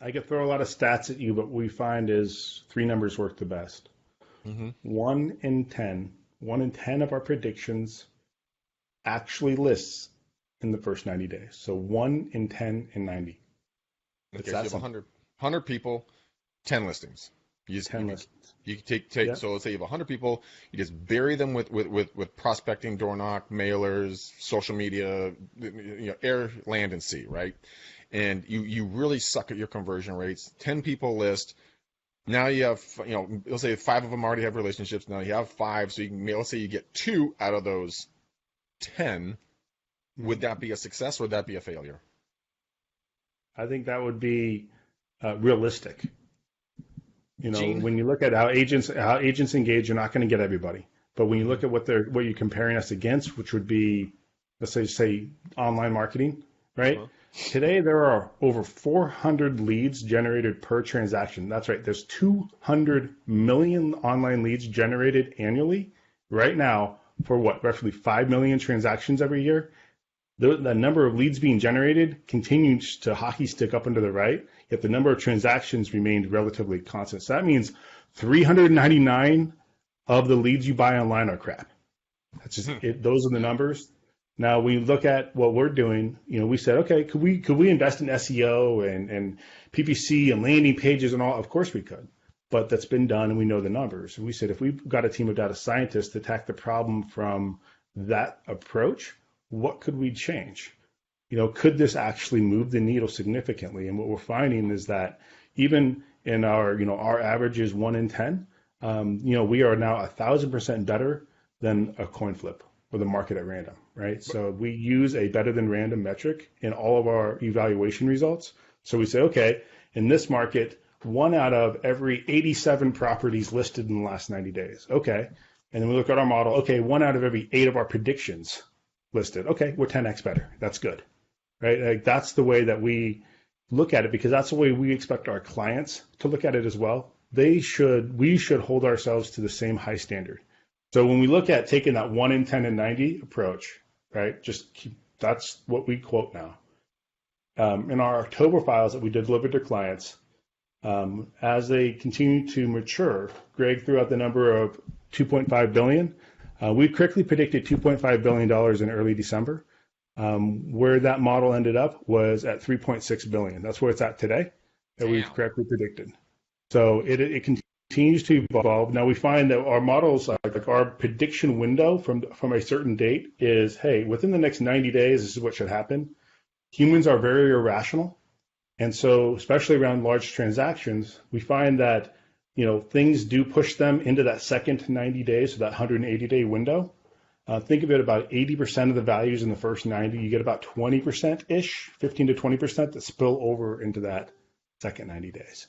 I could throw a lot of stats at you, but what we find is three numbers work the best. Mm-hmm. 1 in 10. 1 in 10 of our predictions actually lists in the first 90 days. So 1 in 10 in 90. It's Okay, so you that have simple. 100 people, 10 listings. You just 10 listings. you can take Yeah. so let's say you have 100 people, you just bury them with prospecting, door knock, mailers, social media, air, land, and sea, right? And you really suck at your conversion rates. 10 people list. Now you have, let's say 5 of them already have relationships. Now you have 5, so you can, let's say you get 2 out of those 10. Would Mhm. that be a success or would that be a failure? I think that would be realistic. Gene? When you look at how agents engage, you're not going to get everybody. But when you Mm-hmm. look at what you're comparing us against, which would be, let's say online marketing, right? Uh-huh. Today there are over 400 leads generated per transaction. That's right. There's 200 million online leads generated annually right now for what, roughly 5 million transactions every year. The number of leads being generated continues to hockey stick up and to the right, yet the number of transactions remained relatively constant. So that means 399 of the leads you buy online are crap. That's just Hmm. it. Those are the numbers. Now we look at what we're doing. We said, okay, could we invest in SEO and PPC and landing pages and all? Of course we could, but that's been done and we know the numbers. And we said if we've got a team of data scientists to attack the problem from that approach, what could we change? Could this actually move the needle significantly? And what we're finding is that even in our average is 1 in 10. We are now 1,000% better than a coin flip or the market at random, right? So we use a better than random metric in all of our evaluation results. So we say, okay, in this market, 1 out of every 87 properties listed in the last 90 days. Okay. And then we look at our model. Okay, 1 out of every 8 of our predictions listed. Okay, we're 10x better. That's good, right? Like that's the way that we look at it because that's the way we expect our clients to look at it as well. We should hold ourselves to the same high standard. So when we look at taking that 1 in 10 and 90 approach, right? That's what we quote now. In our October files that we delivered to clients, as they continue to mature, Greg threw out the number of 2.5 billion. We correctly predicted $2.5 billion in early December. Where that model ended up was at 3.6 billion. That's where it's at today that we've Damn. correctly predicted. So it continues to evolve. Now we find that our models, like our prediction window from a certain date is, hey, within the next 90 days, this is what should happen. Humans are very irrational. And so, especially around large transactions, we find that, things do push them into that second 90 days, so that 180-day window. Think of it about 80% of the values in the first 90. You get about 20%-ish, 15 to 20% that spill over into that second 90 days.